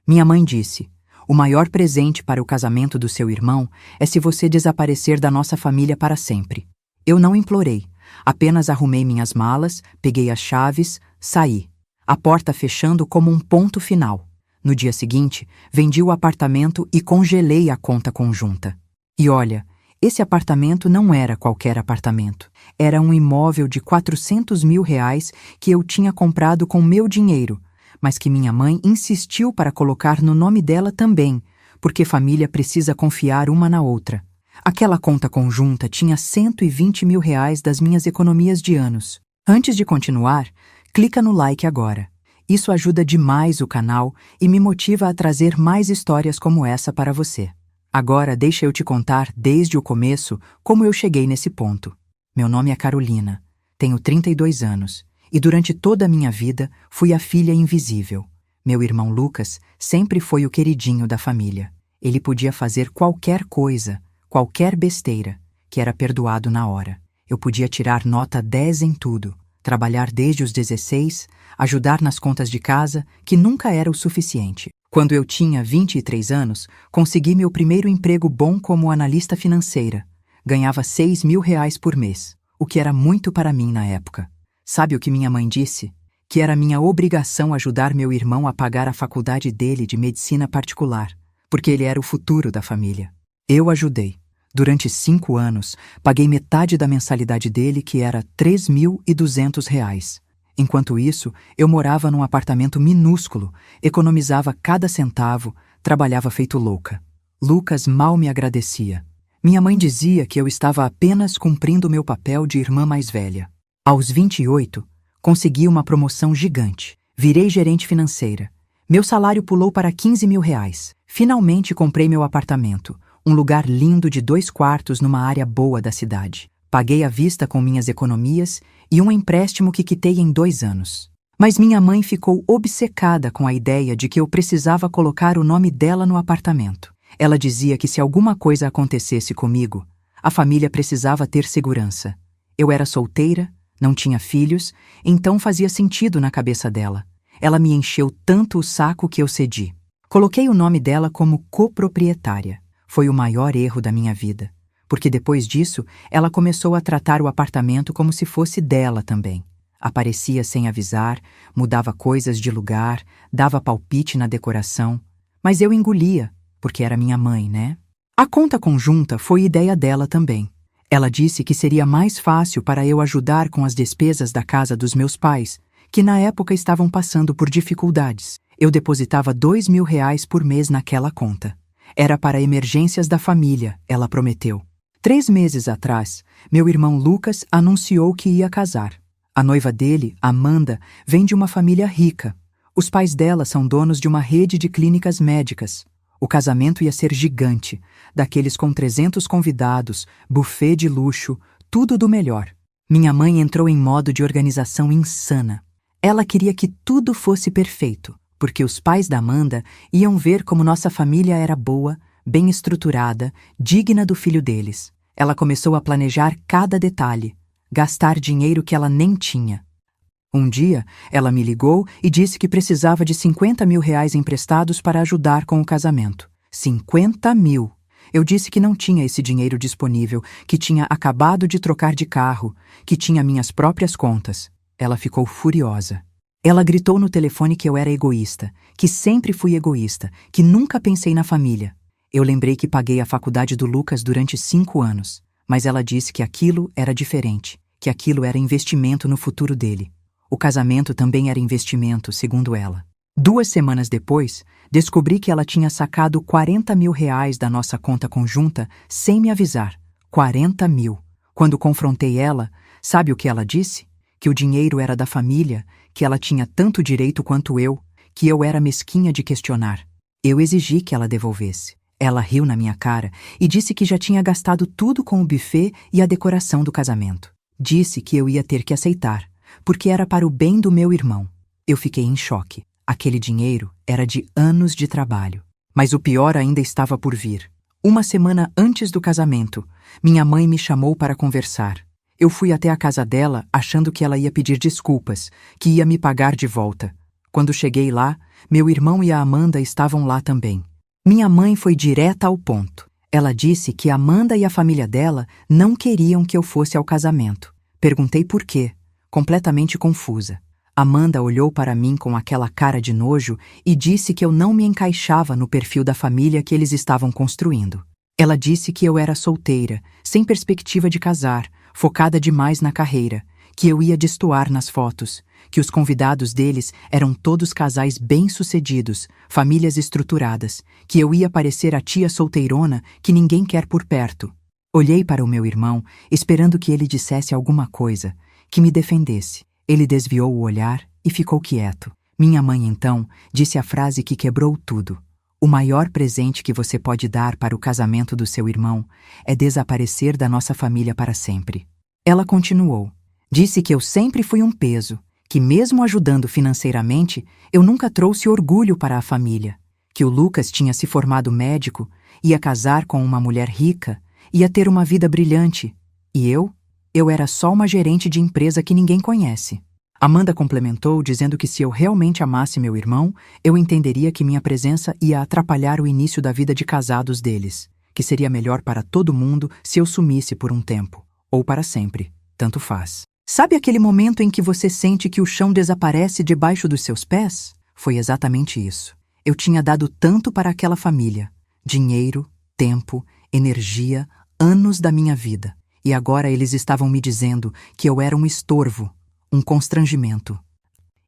Minha mãe disse: "O maior presente para o casamento do seu irmão é se você desaparecer da nossa família para sempre." Eu não implorei, apenas arrumei minhas malas, peguei as chaves, saí, a porta fechando como um ponto final. No dia seguinte, vendi o apartamento e congelei a conta conjunta. E olha, esse apartamento não era qualquer apartamento. Era um imóvel de R$ 400.000 que eu tinha comprado com meu dinheiro, mas que minha mãe insistiu para colocar no nome dela também, porque família precisa confiar uma na outra. Aquela conta conjunta tinha R$ 120.000 das minhas economias de anos. Antes de continuar, clica no like agora. Isso ajuda demais o canal e me motiva a trazer mais histórias como essa para você. Agora deixa eu te contar desde o começo como eu cheguei nesse ponto. Meu nome é Carolina, tenho 32 anos e durante toda a minha vida fui a filha invisível. Meu irmão Lucas sempre foi o queridinho da família. Ele podia fazer qualquer coisa, qualquer besteira, que era perdoado na hora. Eu podia tirar nota 10 em tudo, trabalhar desde os 16, ajudar nas contas de casa, que nunca era o suficiente. Quando eu tinha 23 anos, consegui meu primeiro emprego bom como analista financeira. Ganhava R$ 6.000 por mês, o que era muito para mim na época. Sabe o que minha mãe disse? Que era minha obrigação ajudar meu irmão a pagar a faculdade dele de medicina particular, porque ele era o futuro da família. Eu ajudei. Durante 5 anos, paguei metade da mensalidade dele, que era R$ 3.200. Enquanto isso, eu morava num apartamento minúsculo, economizava cada centavo, trabalhava feito louca. Lucas mal me agradecia. Minha mãe dizia que eu estava apenas cumprindo meu papel de irmã mais velha. Aos 28, consegui uma promoção gigante. Virei gerente financeira. Meu salário pulou para R$ 15.000. Finalmente comprei meu apartamento, um lugar lindo de 2 quartos numa área boa da cidade. Paguei à vista com minhas economias e um empréstimo que quitei em 2 anos. Mas minha mãe ficou obcecada com a ideia de que eu precisava colocar o nome dela no apartamento. Ela dizia que se alguma coisa acontecesse comigo, a família precisava ter segurança. Eu era solteira, não tinha filhos, então fazia sentido na cabeça dela. Ela me encheu tanto o saco que eu cedi. Coloquei o nome dela como coproprietária. Foi o maior erro da minha vida, porque depois disso, ela começou a tratar o apartamento como se fosse dela também. Aparecia sem avisar, mudava coisas de lugar, dava palpite na decoração, mas eu engolia, porque era minha mãe, né? A conta conjunta foi ideia dela também. Ela disse que seria mais fácil para eu ajudar com as despesas da casa dos meus pais, que na época estavam passando por dificuldades. Eu depositava R$ 2.000 por mês naquela conta. Era para emergências da família, ela prometeu. 3 meses atrás, meu irmão Lucas anunciou que ia casar. A noiva dele, Amanda, vem de uma família rica. Os pais dela são donos de uma rede de clínicas médicas. O casamento ia ser gigante, daqueles com 300 convidados, buffet de luxo, tudo do melhor. Minha mãe entrou em modo de organização insana. Ela queria que tudo fosse perfeito, porque os pais da Amanda iam ver como nossa família era boa, bem estruturada, digna do filho deles. Ela começou a planejar cada detalhe, gastar dinheiro que ela nem tinha. Um dia, ela me ligou e disse que precisava de R$ 50.000 emprestados para ajudar com o casamento. 50.000! Eu disse que não tinha esse dinheiro disponível, que tinha acabado de trocar de carro, que tinha minhas próprias contas. Ela ficou furiosa. Ela gritou no telefone que eu era egoísta, que sempre fui egoísta, que nunca pensei na família. Eu lembrei que paguei a faculdade do Lucas durante 5 anos, mas ela disse que aquilo era diferente, que aquilo era investimento no futuro dele. O casamento também era investimento, segundo ela. 2 semanas depois, descobri que ela tinha sacado R$ 40.000 da nossa conta conjunta sem me avisar. 40.000. Quando confrontei ela, sabe o que ela disse? Que o dinheiro era da família, que ela tinha tanto direito quanto eu, que eu era mesquinha de questionar. Eu exigi que ela devolvesse. Ela riu na minha cara e disse que já tinha gastado tudo com o buffet e a decoração do casamento. Disse que eu ia ter que aceitar, porque era para o bem do meu irmão. Eu fiquei em choque. Aquele dinheiro era de anos de trabalho. Mas o pior ainda estava por vir. 1 semana antes do casamento, minha mãe me chamou para conversar. Eu fui até a casa dela achando que ela ia pedir desculpas, que ia me pagar de volta. Quando cheguei lá, meu irmão e a Amanda estavam lá também. Minha mãe foi direta ao ponto. Ela disse que Amanda e a família dela não queriam que eu fosse ao casamento. Perguntei por quê, completamente confusa. Amanda olhou para mim com aquela cara de nojo e disse que eu não me encaixava no perfil da família que eles estavam construindo. Ela disse que eu era solteira, sem perspectiva de casar, focada demais na carreira, que eu ia destoar nas fotos, que os convidados deles eram todos casais bem-sucedidos, famílias estruturadas, que eu ia parecer a tia solteirona que ninguém quer por perto. Olhei para o meu irmão, esperando que ele dissesse alguma coisa, que me defendesse. Ele desviou o olhar e ficou quieto. Minha mãe, então, disse a frase que quebrou tudo. O maior presente que você pode dar para o casamento do seu irmão é desaparecer da nossa família para sempre. Ela continuou. Disse que eu sempre fui um peso, que mesmo ajudando financeiramente, eu nunca trouxe orgulho para a família, que o Lucas tinha se formado médico, ia casar com uma mulher rica, ia ter uma vida brilhante, e eu era só uma gerente de empresa que ninguém conhece. Amanda complementou dizendo que se eu realmente amasse meu irmão, eu entenderia que minha presença ia atrapalhar o início da vida de casados deles, que seria melhor para todo mundo se eu sumisse por um tempo, ou para sempre, tanto faz. Sabe aquele momento em que você sente que o chão desaparece debaixo dos seus pés? Foi exatamente isso. Eu tinha dado tanto para aquela família. Dinheiro, tempo, energia, anos da minha vida. E agora eles estavam me dizendo que eu era um estorvo, um constrangimento.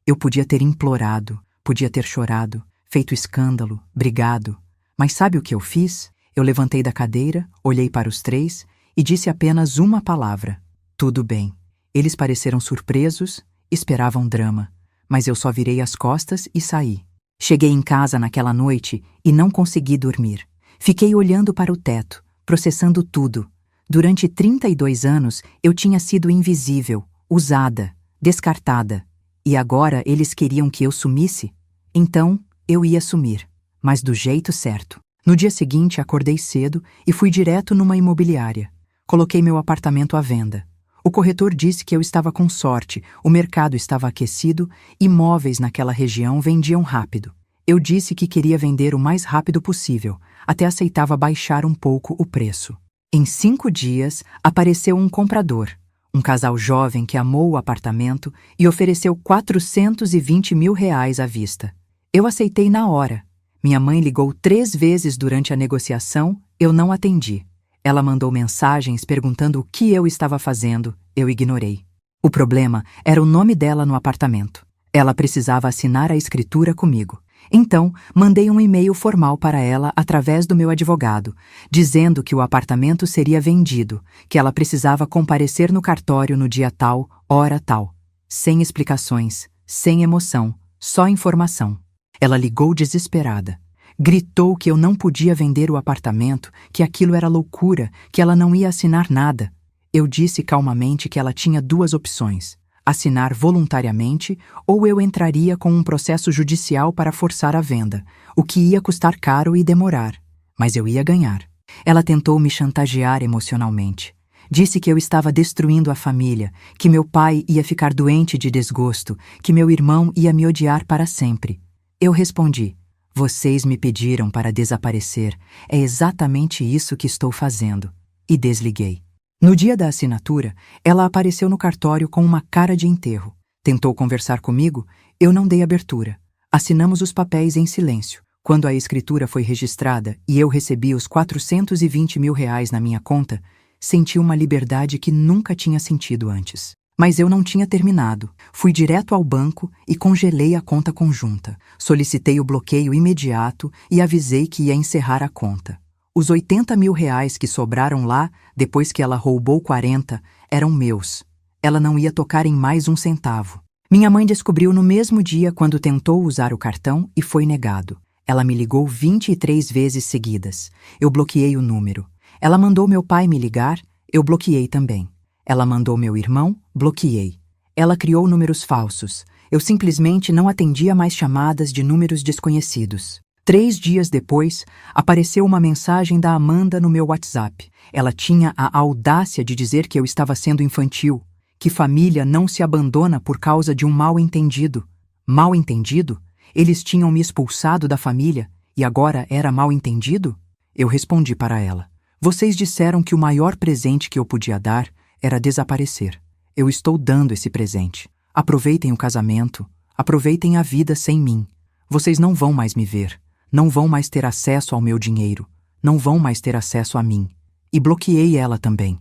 Eu podia ter implorado, podia ter chorado, feito escândalo, brigado. Mas sabe o que eu fiz? Eu levantei da cadeira, olhei para os três e disse apenas uma palavra. Tudo bem. Eles pareceram surpresos, esperavam drama, mas eu só virei as costas e saí. Cheguei em casa naquela noite e não consegui dormir. Fiquei olhando para o teto, processando tudo. Durante 32 anos eu tinha sido invisível, usada, descartada. E agora eles queriam que eu sumisse? Então eu ia sumir, mas do jeito certo. No dia seguinte acordei cedo e fui direto numa imobiliária. Coloquei meu apartamento à venda. O corretor disse que eu estava com sorte, o mercado estava aquecido, imóveis naquela região vendiam rápido. Eu disse que queria vender o mais rápido possível, até aceitava baixar um pouco o preço. Em 5 dias, apareceu um comprador, um casal jovem que amou o apartamento e ofereceu R$ 420 mil à vista. Eu aceitei na hora. Minha mãe ligou 3 vezes durante a negociação, eu não atendi. Ela mandou mensagens perguntando o que eu estava fazendo, eu ignorei. O problema era o nome dela no apartamento. Ela precisava assinar a escritura comigo. Então, mandei um e-mail formal para ela através do meu advogado, dizendo que o apartamento seria vendido, que ela precisava comparecer no cartório no dia tal, hora tal. Sem explicações, sem emoção, só informação. Ela ligou desesperada. Gritou que eu não podia vender o apartamento, que aquilo era loucura, que ela não ia assinar nada. Eu disse calmamente que ela tinha 2 opções: assinar voluntariamente ou eu entraria com um processo judicial para forçar a venda, o que ia custar caro e demorar. Mas eu ia ganhar. Ela tentou me chantagear emocionalmente. Disse que eu estava destruindo a família, que meu pai ia ficar doente de desgosto, que meu irmão ia me odiar para sempre. Eu respondi: vocês me pediram para desaparecer, é exatamente isso que estou fazendo. E desliguei. No dia da assinatura, ela apareceu no cartório com uma cara de enterro. Tentou conversar comigo, eu não dei abertura. Assinamos os papéis em silêncio. Quando a escritura foi registrada e eu recebi os R$ 420 mil na minha conta, senti uma liberdade que nunca tinha sentido antes. Mas eu não tinha terminado. Fui direto ao banco e congelei a conta conjunta. Solicitei o bloqueio imediato e avisei que ia encerrar a conta. Os R$ 80 mil que sobraram lá, depois que ela roubou 40, eram meus. Ela não ia tocar em mais um centavo. Minha mãe descobriu no mesmo dia quando tentou usar o cartão e foi negado. Ela me ligou 23 vezes seguidas. Eu bloqueei o número. Ela mandou meu pai me ligar, eu bloqueei também. Ela mandou meu irmão, bloqueei. Ela criou números falsos. Eu simplesmente não atendia mais chamadas de números desconhecidos. 3 dias depois, apareceu uma mensagem da Amanda no meu WhatsApp. Ela tinha a audácia de dizer que eu estava sendo infantil, que família não se abandona por causa de um mal-entendido. Mal entendido? Eles tinham me expulsado da família e agora era mal entendido? Eu respondi para ela: vocês disseram que o maior presente que eu podia dar era desaparecer. Eu estou dando esse presente. Aproveitem o casamento, aproveitem a vida sem mim. Vocês não vão mais me ver, não vão mais ter acesso ao meu dinheiro, não vão mais ter acesso a mim. E bloqueei ela também.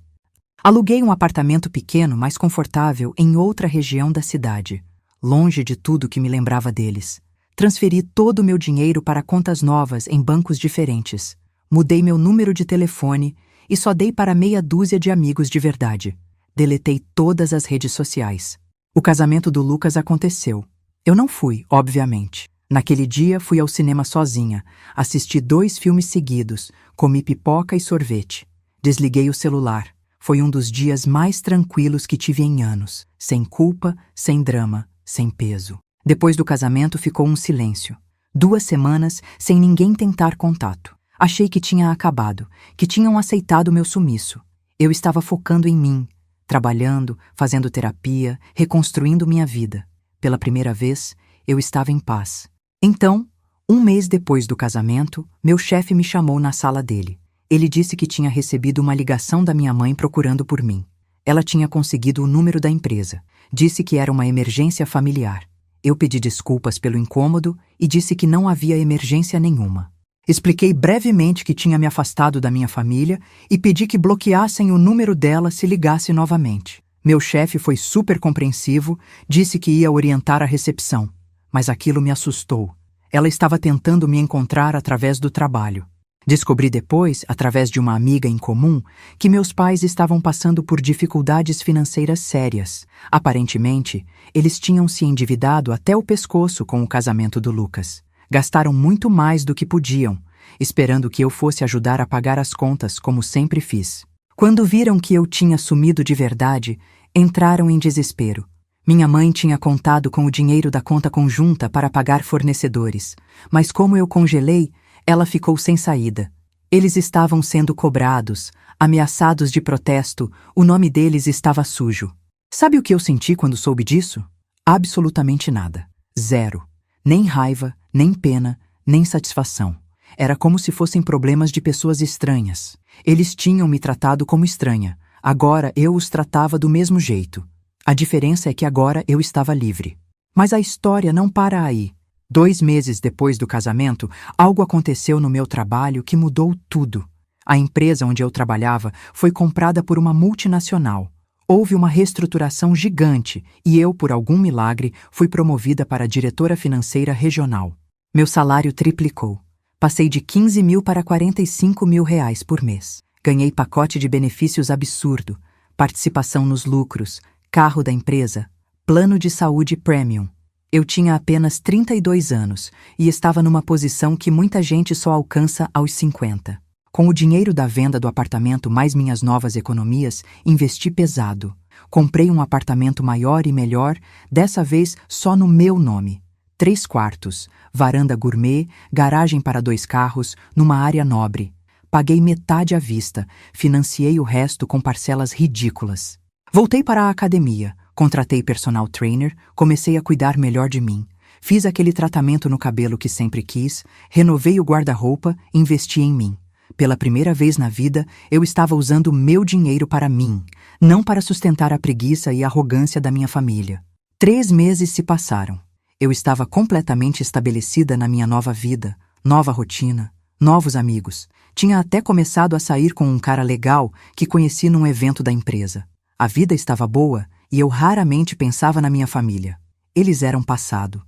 Aluguei um apartamento pequeno, mais confortável, em outra região da cidade, longe de tudo que me lembrava deles. Transferi todo o meu dinheiro para contas novas em bancos diferentes. Mudei meu número de telefone e só dei para meia dúzia de amigos de verdade. Deletei todas as redes sociais. O casamento do Lucas aconteceu. Eu não fui, obviamente. Naquele dia fui ao cinema sozinha, assisti 2 filmes seguidos, comi pipoca e sorvete. Desliguei o celular. Foi um dos dias mais tranquilos que tive em anos. Sem culpa, sem drama, sem peso. Depois do casamento ficou um silêncio. 2 semanas sem ninguém tentar contato. Achei que tinha acabado, que tinham aceitado meu sumiço. Eu estava focando em mim, trabalhando, fazendo terapia, reconstruindo minha vida. Pela primeira vez, eu estava em paz. Então, 1 mês depois do casamento, meu chefe me chamou na sala dele. Ele disse que tinha recebido uma ligação da minha mãe procurando por mim. Ela tinha conseguido o número da empresa. Disse que era uma emergência familiar. Eu pedi desculpas pelo incômodo e disse que não havia emergência nenhuma. Expliquei brevemente que tinha me afastado da minha família e pedi que bloqueassem o número dela se ligasse novamente. Meu chefe foi super compreensivo, disse que ia orientar a recepção. Mas aquilo me assustou. Ela estava tentando me encontrar através do trabalho. Descobri depois, através de uma amiga em comum, que meus pais estavam passando por dificuldades financeiras sérias. Aparentemente, eles tinham se endividado até o pescoço com o casamento do Lucas. Gastaram muito mais do que podiam, esperando que eu fosse ajudar a pagar as contas, como sempre fiz. Quando viram que eu tinha sumido de verdade, entraram em desespero. Minha mãe tinha contado com o dinheiro da conta conjunta para pagar fornecedores, mas como eu congelei, ela ficou sem saída. Eles estavam sendo cobrados, ameaçados de protesto, o nome deles estava sujo. Sabe o que eu senti quando soube disso? Absolutamente nada. Zero. Nem raiva, nem pena, nem satisfação. Era como se fossem problemas de pessoas estranhas. Eles tinham me tratado como estranha. Agora eu os tratava do mesmo jeito. A diferença é que agora eu estava livre. Mas a história não para aí. 2 meses depois do casamento, algo aconteceu no meu trabalho que mudou tudo. A empresa onde eu trabalhava foi comprada por uma multinacional. Houve uma reestruturação gigante e eu, por algum milagre, fui promovida para diretora financeira regional. Meu salário triplicou. Passei de 15 mil para 45 mil reais por mês. Ganhei pacote de benefícios absurdo, participação nos lucros, carro da empresa, plano de saúde premium. Eu tinha apenas 32 anos e estava numa posição que muita gente só alcança aos 50. Com o dinheiro da venda do apartamento mais minhas novas economias, investi pesado. Comprei um apartamento maior e melhor, dessa vez só no meu nome. 3 quartos, varanda gourmet, garagem para 2 carros, numa área nobre. Paguei metade à vista, financiei o resto com parcelas ridículas. Voltei para a academia, contratei personal trainer, comecei a cuidar melhor de mim. Fiz aquele tratamento no cabelo que sempre quis, renovei o guarda-roupa, investi em mim. Pela primeira vez na vida, eu estava usando meu dinheiro para mim, não para sustentar a preguiça e a arrogância da minha família. 3 meses se passaram. Eu estava completamente estabelecida na minha nova vida, nova rotina, novos amigos. Tinha até começado a sair com um cara legal que conheci num evento da empresa. A vida estava boa e eu raramente pensava na minha família. Eles eram passado.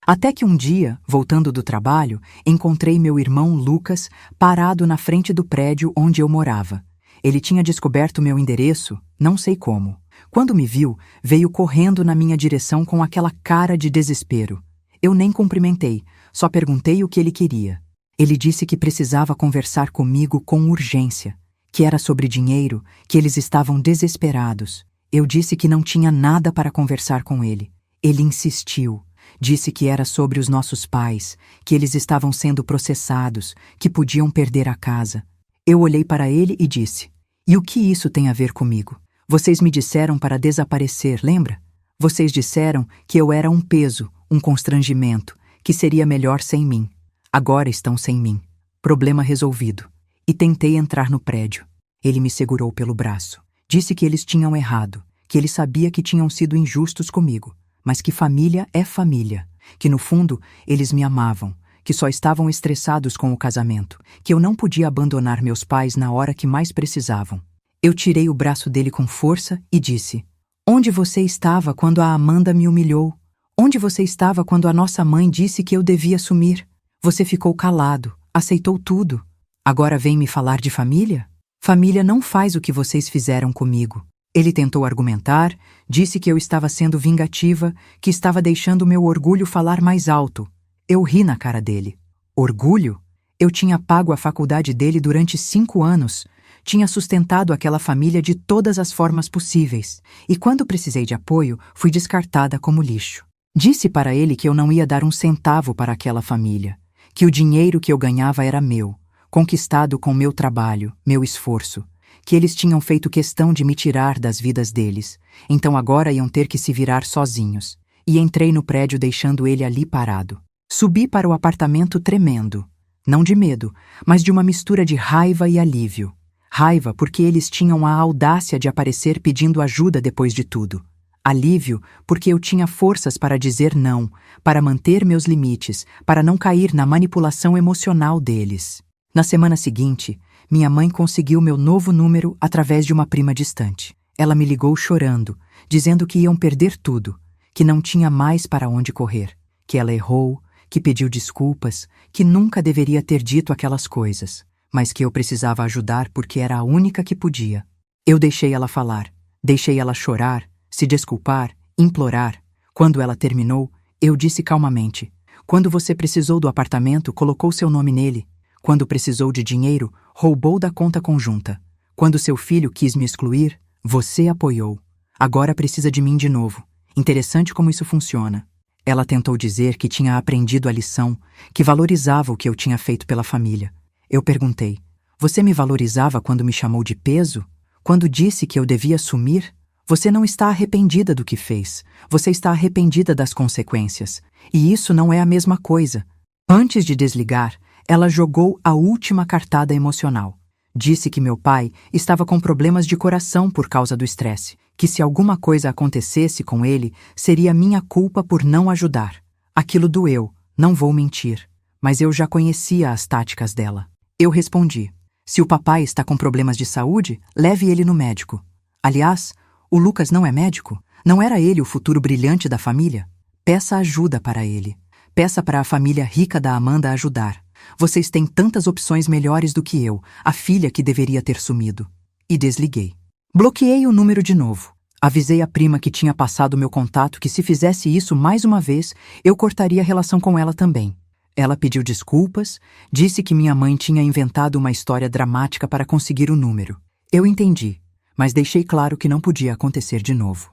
Até que um dia, voltando do trabalho, encontrei meu irmão Lucas parado na frente do prédio onde eu morava. Ele tinha descoberto meu endereço, não sei como. Quando me viu, veio correndo na minha direção com aquela cara de desespero. Eu nem cumprimentei, só perguntei o que ele queria. Ele disse que precisava conversar comigo com urgência, que era sobre dinheiro, que eles estavam desesperados. Eu disse que não tinha nada para conversar com ele. Ele insistiu. Disse que era sobre os nossos pais, que eles estavam sendo processados, que podiam perder a casa. Eu olhei para ele e disse: "E o que isso tem a ver comigo? Vocês me disseram para desaparecer, lembra? Vocês disseram que eu era um peso, um constrangimento, que seria melhor sem mim. Agora estão sem mim. Problema resolvido. E tentei entrar no prédio. Ele me segurou pelo braço. Disse que eles tinham errado, que ele sabia que tinham sido injustos comigo, mas que família é família, que no fundo eles me amavam, que só estavam estressados com o casamento, que eu não podia abandonar meus pais na hora que mais precisavam. Eu tirei o braço dele com força e disse: "Onde você estava quando a Amanda me humilhou? Onde você estava quando a nossa mãe disse que eu devia sumir? Você ficou calado, aceitou tudo. Agora vem me falar de família? Família não faz o que vocês fizeram comigo." Ele tentou argumentar, disse que eu estava sendo vingativa, que estava deixando meu orgulho falar mais alto. Eu ri na cara dele. Orgulho? Eu tinha pago a faculdade dele durante 5 anos. Tinha sustentado aquela família de todas as formas possíveis. E quando precisei de apoio, fui descartada como lixo. Disse para ele que eu não ia dar um centavo para aquela família. Que o dinheiro que eu ganhava era meu, conquistado com meu trabalho, meu esforço. Que eles tinham feito questão de me tirar das vidas deles. Então agora iam ter que se virar sozinhos. E entrei no prédio deixando ele ali parado. Subi para o apartamento tremendo. Não de medo, mas de uma mistura de raiva e alívio. Raiva porque eles tinham a audácia de aparecer pedindo ajuda depois de tudo. Alívio porque eu tinha forças para dizer não, para manter meus limites, para não cair na manipulação emocional deles. Na semana seguinte, minha mãe conseguiu meu novo número através de uma prima distante. Ela me ligou chorando, dizendo que iam perder tudo, que não tinha mais para onde correr, que ela errou, que pediu desculpas, que nunca deveria ter dito aquelas coisas, mas que eu precisava ajudar porque era a única que podia. Eu deixei ela falar, deixei ela chorar, se desculpar, implorar. Quando ela terminou, eu disse calmamente: "Quando você precisou do apartamento, colocou seu nome nele. Quando precisou de dinheiro, roubou da conta conjunta. Quando seu filho quis me excluir, você apoiou. Agora precisa de mim de novo. Interessante como isso funciona." Ela tentou dizer que tinha aprendido a lição, que valorizava o que eu tinha feito pela família. Eu perguntei: "Você me valorizava quando me chamou de peso? Quando disse que eu devia sumir? Você não está arrependida do que fez. Você está arrependida das consequências. E isso não é a mesma coisa." Antes de desligar, ela jogou a última cartada emocional. Disse que meu pai estava com problemas de coração por causa do estresse, que se alguma coisa acontecesse com ele, seria minha culpa por não ajudar. Aquilo doeu, não vou mentir, mas eu já conhecia as táticas dela. Eu respondi: "Se o papai está com problemas de saúde, leve ele no médico. Aliás, o Lucas não é médico? Não era ele o futuro brilhante da família? Peça ajuda para ele. Peça para a família rica da Amanda ajudar. Vocês têm tantas opções melhores do que eu, a filha que deveria ter sumido." E desliguei. Bloqueei o número de novo. Avisei a prima que tinha passado meu contato que se fizesse isso mais uma vez, eu cortaria a relação com ela também. Ela pediu desculpas, disse que minha mãe tinha inventado uma história dramática para conseguir o número. Eu entendi, mas deixei claro que não podia acontecer de novo.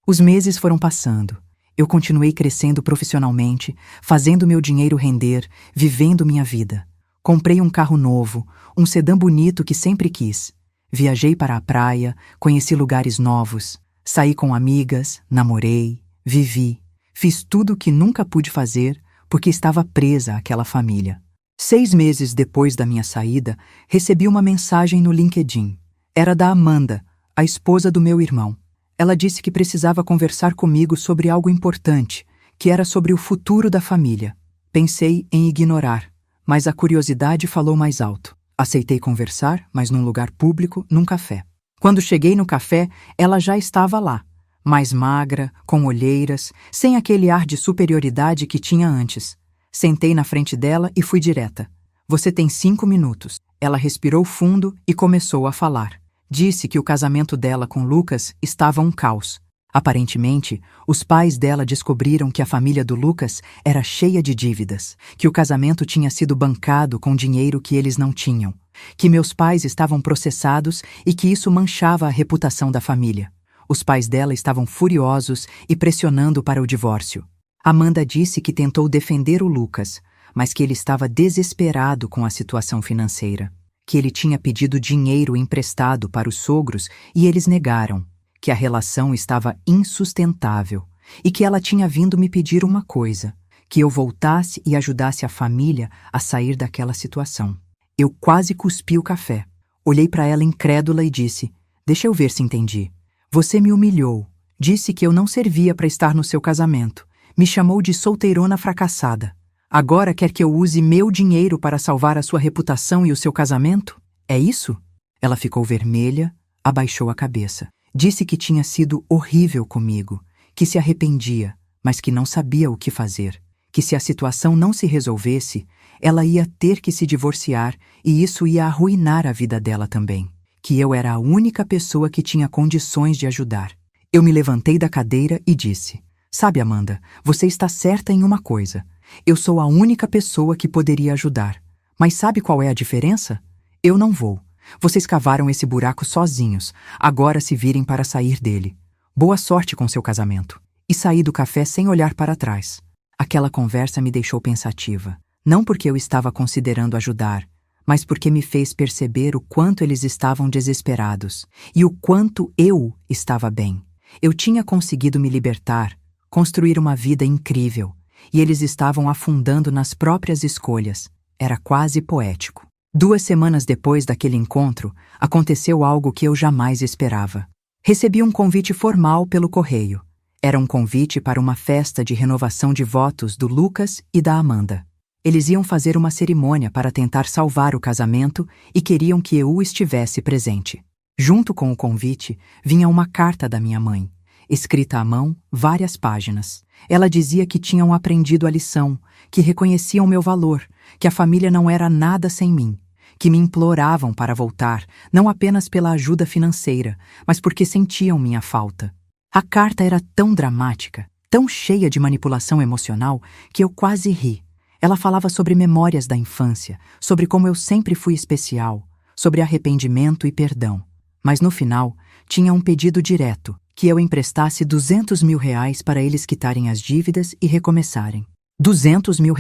Os meses foram passando. Eu continuei crescendo profissionalmente, fazendo meu dinheiro render, vivendo minha vida. Comprei um carro novo, um sedã bonito que sempre quis. Viajei para a praia, conheci lugares novos, saí com amigas, namorei, vivi. Fiz tudo o que nunca pude fazer porque estava presa àquela família. 6 meses depois da minha saída, recebi uma mensagem no LinkedIn. Era da Amanda, a esposa do meu irmão. Ela disse que precisava conversar comigo sobre algo importante, que era sobre o futuro da família. Pensei em ignorar, mas a curiosidade falou mais alto. Aceitei conversar, mas num lugar público, num café. Quando cheguei no café, ela já estava lá, mais magra, com olheiras, sem aquele ar de superioridade que tinha antes. Sentei na frente dela e fui direta. "Você tem 5 minutos." Ela respirou fundo e começou a falar. Disse que o casamento dela com Lucas estava um caos. Aparentemente, os pais dela descobriram que a família do Lucas era cheia de dívidas, que o casamento tinha sido bancado com dinheiro que eles não tinham, que meus pais estavam processados e que isso manchava a reputação da família. Os pais dela estavam furiosos e pressionando para o divórcio. Amanda disse que tentou defender o Lucas, mas que ele estava desesperado com a situação financeira, que ele tinha pedido dinheiro emprestado para os sogros e eles negaram, que a relação estava insustentável, e que ela tinha vindo me pedir uma coisa: que eu voltasse e ajudasse a família a sair daquela situação. Eu quase cuspi o café. Olhei para ela incrédula e disse: "Deixa eu ver se entendi. Você me humilhou, disse que eu não servia para estar no seu casamento, me chamou de solteirona fracassada. Agora quer que eu use meu dinheiro para salvar a sua reputação e o seu casamento? É isso?" Ela ficou vermelha, abaixou a cabeça. Disse que tinha sido horrível comigo, que se arrependia, mas que não sabia o que fazer, que se a situação não se resolvesse, ela ia ter que se divorciar e isso ia arruinar a vida dela também, que eu era a única pessoa que tinha condições de ajudar. Eu me levantei da cadeira e disse: "Sabe, Amanda, você está certa em uma coisa. Eu sou a única pessoa que poderia ajudar. Mas sabe qual é a diferença? Eu não vou. Vocês cavaram esse buraco sozinhos, agora se virem para sair dele. Boa sorte com seu casamento." E saí do café sem olhar para trás. Aquela conversa me deixou pensativa. Não porque eu estava considerando ajudar, mas porque me fez perceber o quanto eles estavam desesperados e o quanto eu estava bem. Eu tinha conseguido me libertar, construir uma vida incrível, e eles estavam afundando nas próprias escolhas. Era quase poético. 2 semanas depois daquele encontro, aconteceu algo que eu jamais esperava. Recebi um convite formal pelo correio. Era um convite para uma festa de renovação de votos do Lucas e da Amanda. Eles iam fazer uma cerimônia para tentar salvar o casamento e queriam que eu estivesse presente. Junto com o convite, vinha uma carta da minha mãe, escrita à mão, várias páginas. Ela dizia que tinham aprendido a lição, que reconheciam meu valor, que a família não era nada sem mim, que me imploravam para voltar, não apenas pela ajuda financeira, mas porque sentiam minha falta. A carta era tão dramática, tão cheia de manipulação emocional, que eu quase ri. Ela falava sobre memórias da infância, sobre como eu sempre fui especial, sobre arrependimento e perdão. Mas no final, tinha um pedido direto, que eu emprestasse R$200 mil para eles quitarem as dívidas e recomeçarem. R$200 mil.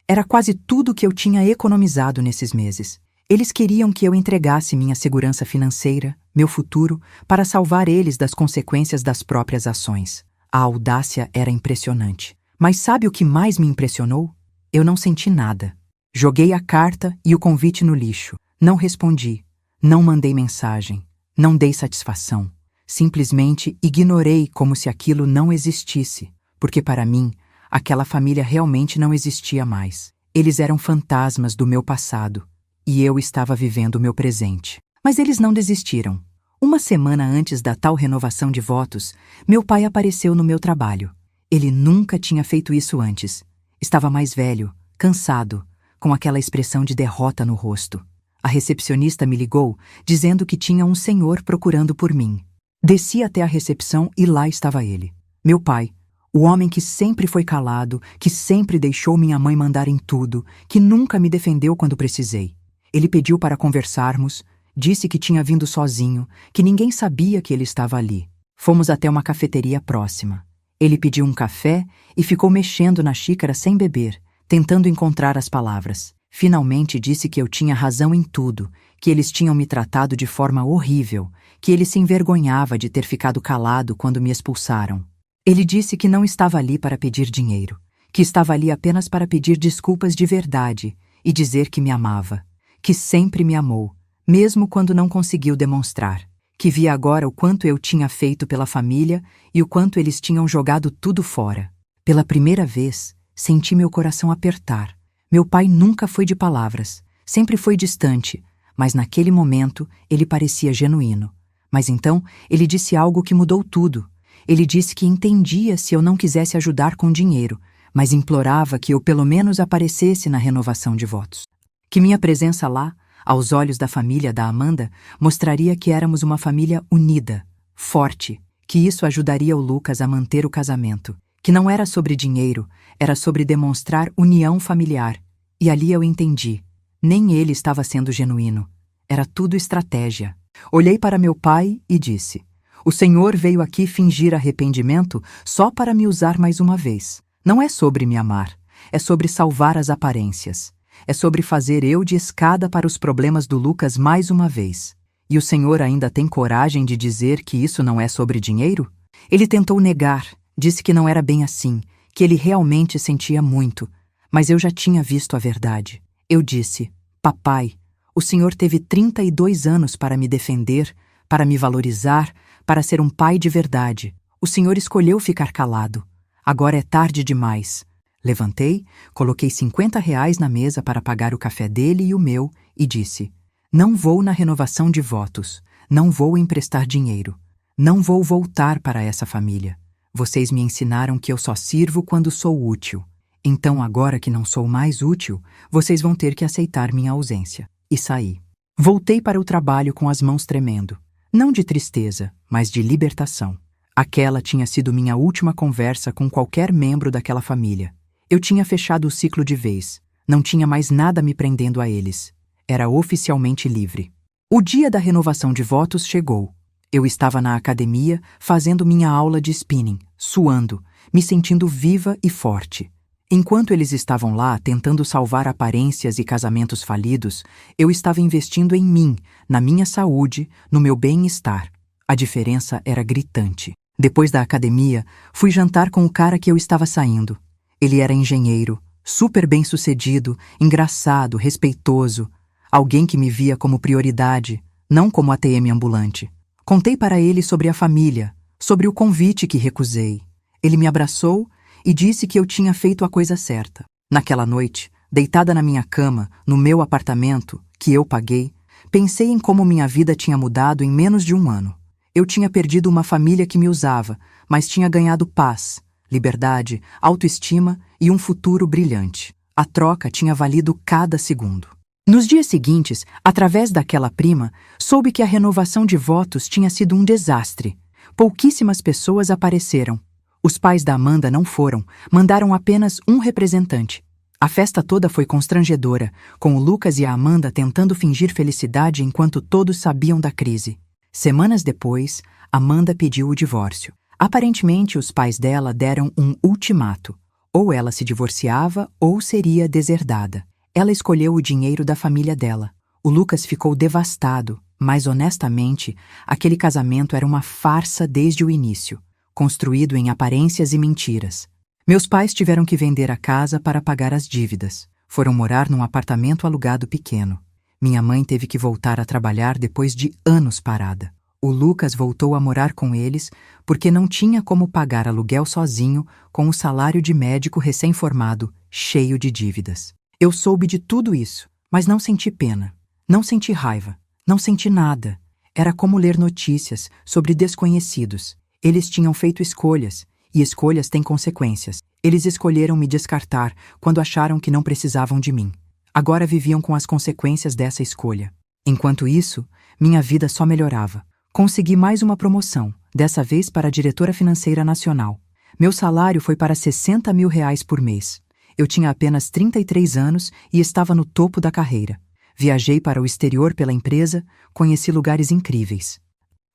Era quase tudo que eu tinha economizado nesses meses. Eles queriam que eu entregasse minha segurança financeira, meu futuro, para salvar eles das consequências das próprias ações. A audácia era impressionante. Mas sabe o que mais me impressionou? Eu não senti nada. Joguei a carta e o convite no lixo. Não respondi. Não mandei mensagem. Não dei satisfação. Simplesmente ignorei como se aquilo não existisse, porque para mim, aquela família realmente não existia mais. Eles eram fantasmas do meu passado, e eu estava vivendo o meu presente. Mas eles não desistiram. Uma semana antes da tal renovação de votos, meu pai apareceu no meu trabalho. Ele nunca tinha feito isso antes. Estava mais velho, cansado, com aquela expressão de derrota no rosto. A recepcionista me ligou, dizendo que tinha um senhor procurando por mim. Desci até a recepção e lá estava ele. Meu pai, o homem que sempre foi calado, que sempre deixou minha mãe mandar em tudo, que nunca me defendeu quando precisei. Ele pediu para conversarmos, disse que tinha vindo sozinho, que ninguém sabia que ele estava ali. Fomos até uma cafeteria próxima. Ele pediu um café e ficou mexendo na xícara sem beber, tentando encontrar as palavras. Finalmente disse que eu tinha razão em tudo, que eles tinham me tratado de forma horrível, que ele se envergonhava de ter ficado calado quando me expulsaram. Ele disse que não estava ali para pedir dinheiro, que estava ali apenas para pedir desculpas de verdade e dizer que me amava, que sempre me amou, mesmo quando não conseguiu demonstrar, que via agora o quanto eu tinha feito pela família e o quanto eles tinham jogado tudo fora. Pela primeira vez, senti meu coração apertar. Meu pai nunca foi de palavras, sempre foi distante, mas naquele momento ele parecia genuíno. Mas então ele disse algo que mudou tudo. Ele disse que entendia se eu não quisesse ajudar com dinheiro, mas implorava que eu pelo menos aparecesse na renovação de votos. Que minha presença lá, aos olhos da família da Amanda, mostraria que éramos uma família unida, forte, que isso ajudaria o Lucas a manter o casamento, que não era sobre dinheiro, era sobre demonstrar união familiar. E ali eu entendi. Nem ele estava sendo genuíno. Era tudo estratégia. Olhei para meu pai e disse: "O senhor veio aqui fingir arrependimento só para me usar mais uma vez. Não é sobre me amar. É sobre salvar as aparências. É sobre fazer eu de escada para os problemas do Lucas mais uma vez. E o senhor ainda tem coragem de dizer que isso não é sobre dinheiro?" Ele tentou negar, Disse que não era bem assim, que ele realmente sentia muito, mas eu já tinha visto a verdade. Eu disse: papai, o senhor teve 32 anos para me defender, para me valorizar, para ser um pai de verdade. O senhor escolheu ficar calado. Agora é tarde demais. Levantei, coloquei R$ 50 na mesa para pagar o café dele e o meu e disse: não vou na renovação de votos, não vou emprestar dinheiro, não vou voltar para essa família. Vocês me ensinaram que eu só sirvo quando sou útil. Então agora que não sou mais útil, vocês vão ter que aceitar minha ausência. E saí. Voltei para o trabalho com as mãos tremendo. Não de tristeza, mas de libertação. Aquela tinha sido minha última conversa com qualquer membro daquela família. Eu tinha fechado o ciclo de vez. Não tinha mais nada me prendendo a eles. Era oficialmente livre. O dia da renovação de votos chegou. Eu estava na academia, fazendo minha aula de spinning, suando, me sentindo viva e forte. Enquanto eles estavam lá tentando salvar aparências e casamentos falidos, eu estava investindo em mim, na minha saúde, no meu bem-estar. A diferença era gritante. Depois da academia, fui jantar com o cara que eu estava saindo. Ele era engenheiro, super bem-sucedido, engraçado, respeitoso, alguém que me via como prioridade, não como ATM ambulante. Contei para ele sobre a família, sobre o convite que recusei. Ele me abraçou e disse que eu tinha feito a coisa certa. Naquela noite, deitada na minha cama, no meu apartamento, que eu paguei, pensei em como minha vida tinha mudado em menos de um ano. Eu tinha perdido uma família que me usava, mas tinha ganhado paz, liberdade, autoestima e um futuro brilhante. A troca tinha valido cada segundo. Nos dias seguintes, através daquela prima, soube que a renovação de votos tinha sido um desastre. Pouquíssimas pessoas apareceram. Os pais da Amanda não foram, mandaram apenas um representante. A festa toda foi constrangedora, com o Lucas e a Amanda tentando fingir felicidade enquanto todos sabiam da crise. Semanas depois, Amanda pediu o divórcio. Aparentemente, os pais dela deram um ultimato. Ou ela se divorciava ou seria deserdada. Ela escolheu o dinheiro da família dela. O Lucas ficou devastado, mas honestamente, aquele casamento era uma farsa desde o início, construído em aparências e mentiras. Meus pais tiveram que vender a casa para pagar as dívidas. Foram morar num apartamento alugado pequeno. Minha mãe teve que voltar a trabalhar depois de anos parada. O Lucas voltou a morar com eles porque não tinha como pagar aluguel sozinho com o salário de médico recém-formado, cheio de dívidas. Eu soube de tudo isso, mas não senti pena, não senti raiva, não senti nada. Era como ler notícias sobre desconhecidos. Eles tinham feito escolhas, e escolhas têm consequências. Eles escolheram me descartar quando acharam que não precisavam de mim. Agora viviam com as consequências dessa escolha. Enquanto isso, minha vida só melhorava. Consegui mais uma promoção, dessa vez para a diretora financeira nacional. Meu salário foi para R$60 mil por mês. Eu tinha apenas 33 anos e estava no topo da carreira. Viajei para o exterior pela empresa, conheci lugares incríveis.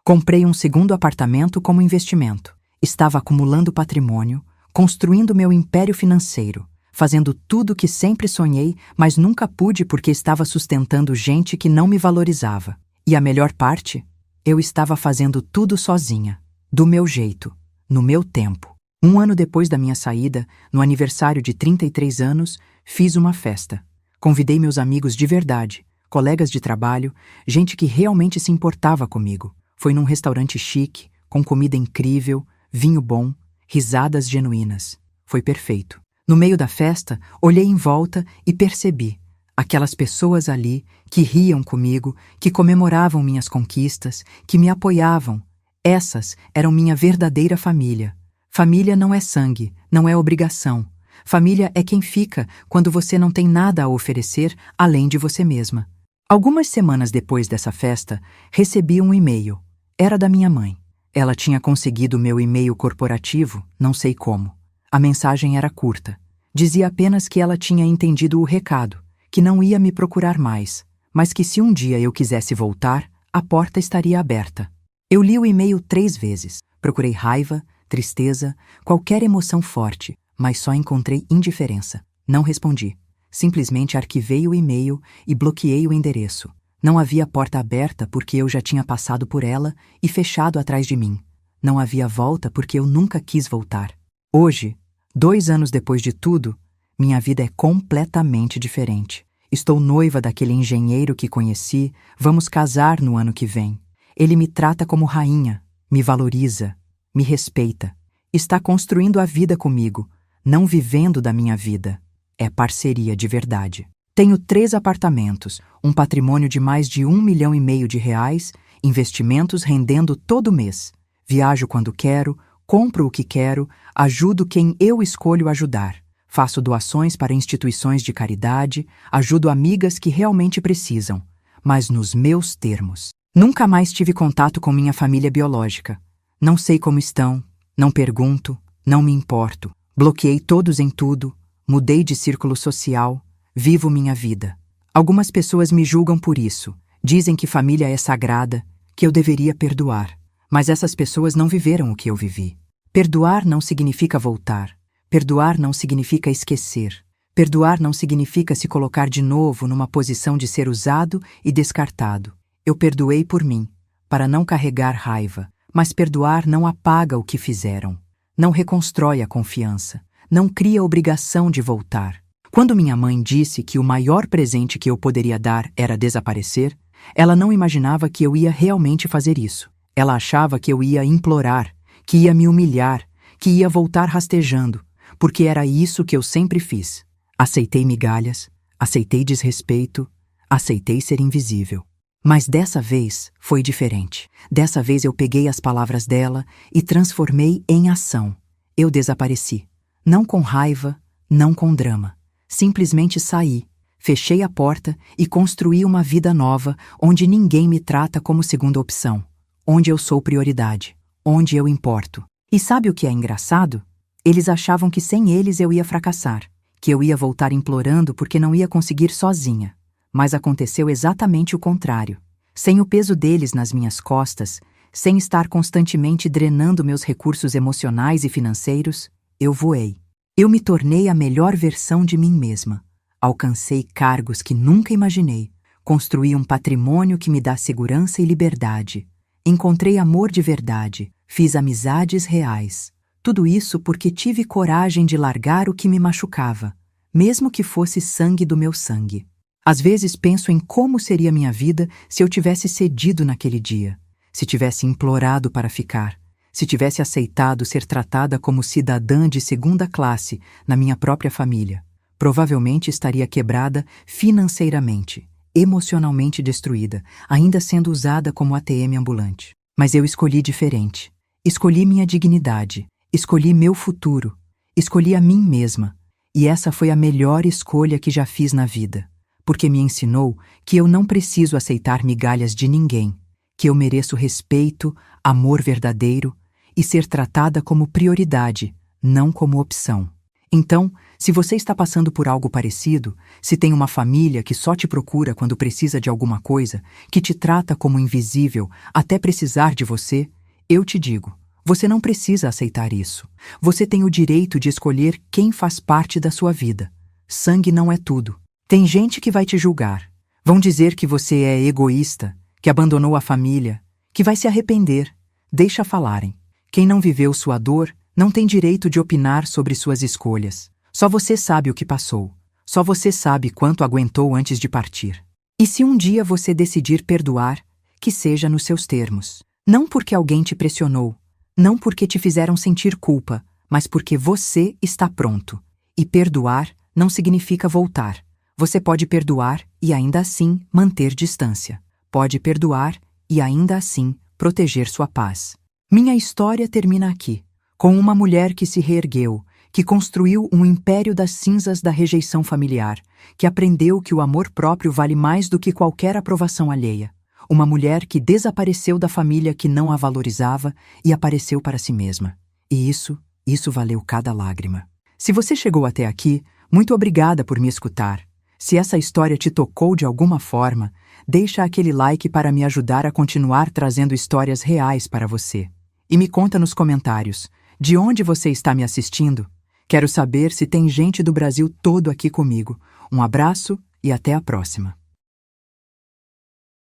Comprei um segundo apartamento como investimento. Estava acumulando patrimônio, construindo meu império financeiro, fazendo tudo o que sempre sonhei, mas nunca pude porque estava sustentando gente que não me valorizava. E a melhor parte? Eu estava fazendo tudo sozinha, do meu jeito, no meu tempo. Um ano depois da minha saída, no aniversário de 33 anos, fiz uma festa. Convidei meus amigos de verdade, colegas de trabalho, gente que realmente se importava comigo. Foi num restaurante chique, com comida incrível, vinho bom, risadas genuínas. Foi perfeito. No meio da festa, olhei em volta e percebi aquelas pessoas ali que riam comigo, que comemoravam minhas conquistas, que me apoiavam. Essas eram minha verdadeira família. Família não é sangue, não é obrigação. Família é quem fica quando você não tem nada a oferecer além de você mesma. Algumas semanas depois dessa festa, recebi um e-mail. Era da minha mãe. Ela tinha conseguido meu e-mail corporativo, não sei como. A mensagem era curta. Dizia apenas que ela tinha entendido o recado, que não ia me procurar mais, mas que se um dia eu quisesse voltar, a porta estaria aberta. Eu li o e-mail 3 vezes. Procurei raiva, tristeza, qualquer emoção forte, mas só encontrei indiferença. Não respondi. Simplesmente arquivei o e-mail e bloqueei o endereço. Não havia porta aberta porque eu já tinha passado por ela e fechado atrás de mim. Não havia volta porque eu nunca quis voltar. Hoje, 2 anos depois de tudo, minha vida é completamente diferente. Estou noiva daquele engenheiro que conheci, vamos casar no ano que vem. Ele me trata como rainha, me valoriza, me respeita. Está construindo a vida comigo, não vivendo da minha vida. É parceria de verdade. Tenho 3 apartamentos, um patrimônio de mais de R$1,5 milhão de reais, investimentos rendendo todo mês. Viajo quando quero, compro o que quero, ajudo quem eu escolho ajudar. Faço doações para instituições de caridade, ajudo amigas que realmente precisam, mas nos meus termos. Nunca mais tive contato com minha família biológica. Não sei como estão, não pergunto, não me importo. Bloqueei todos em tudo, mudei de círculo social, vivo minha vida. Algumas pessoas me julgam por isso, dizem que família é sagrada, que eu deveria perdoar. Mas essas pessoas não viveram o que eu vivi. Perdoar não significa voltar. Perdoar não significa esquecer. Perdoar não significa se colocar de novo numa posição de ser usado e descartado. Eu perdoei por mim, para não carregar raiva, mas perdoar não apaga o que fizeram. Não reconstrói a confiança. Não cria obrigação de voltar. Quando minha mãe disse que o maior presente que eu poderia dar era desaparecer, ela não imaginava que eu ia realmente fazer isso. Ela achava que eu ia implorar, que ia me humilhar, que ia voltar rastejando, porque era isso que eu sempre fiz. Aceitei migalhas, aceitei desrespeito, aceitei ser invisível. Mas dessa vez foi diferente. Dessa vez eu peguei as palavras dela e transformei em ação. Eu desapareci. Não com raiva, não com drama. Simplesmente saí, fechei a porta e construí uma vida nova onde ninguém me trata como segunda opção. Onde eu sou prioridade, onde eu importo. E sabe o que é engraçado? Eles achavam que sem eles eu ia fracassar, que eu ia voltar implorando porque não ia conseguir sozinha. Mas aconteceu exatamente o contrário. Sem o peso deles nas minhas costas, sem estar constantemente drenando meus recursos emocionais e financeiros, eu voei. Eu me tornei a melhor versão de mim mesma. Alcancei cargos que nunca imaginei. Construí um patrimônio que me dá segurança e liberdade. Encontrei amor de verdade, fiz amizades reais. Tudo isso porque tive coragem de largar o que me machucava, mesmo que fosse sangue do meu sangue. Às vezes penso em como seria minha vida se eu tivesse cedido naquele dia, se tivesse implorado para ficar, se tivesse aceitado ser tratada como cidadã de segunda classe na minha própria família. Provavelmente estaria quebrada financeiramente, emocionalmente destruída, ainda sendo usada como ATM ambulante. Mas eu escolhi diferente. Escolhi minha dignidade. Escolhi meu futuro. Escolhi a mim mesma. E essa foi a melhor escolha que já fiz na vida. Porque me ensinou que eu não preciso aceitar migalhas de ninguém, que eu mereço respeito, amor verdadeiro e ser tratada como prioridade, não como opção. Então, se você está passando por algo parecido, se tem uma família que só te procura quando precisa de alguma coisa, que te trata como invisível até precisar de você, eu te digo, você não precisa aceitar isso. Você tem o direito de escolher quem faz parte da sua vida. Sangue não é tudo. Tem gente que vai te julgar. Vão dizer que você é egoísta, que abandonou a família, que vai se arrepender. Deixa falarem. Quem não viveu sua dor não tem direito de opinar sobre suas escolhas. Só você sabe o que passou. Só você sabe quanto aguentou antes de partir. E se um dia você decidir perdoar, que seja nos seus termos. Não porque alguém te pressionou, não porque te fizeram sentir culpa, mas porque você está pronto. E perdoar não significa voltar. Você pode perdoar e ainda assim manter distância. Pode perdoar e ainda assim proteger sua paz. Minha história termina aqui, com uma mulher que se reergueu, que construiu um império das cinzas da rejeição familiar, que aprendeu que o amor próprio vale mais do que qualquer aprovação alheia. Uma mulher que desapareceu da família que não a valorizava e apareceu para si mesma. E isso valeu cada lágrima. Se você chegou até aqui, muito obrigada por me escutar. Se essa história te tocou de alguma forma, deixa aquele like para me ajudar a continuar trazendo histórias reais para você. E me conta nos comentários, de onde você está me assistindo? Quero saber se tem gente do Brasil todo aqui comigo. Um abraço e até a próxima.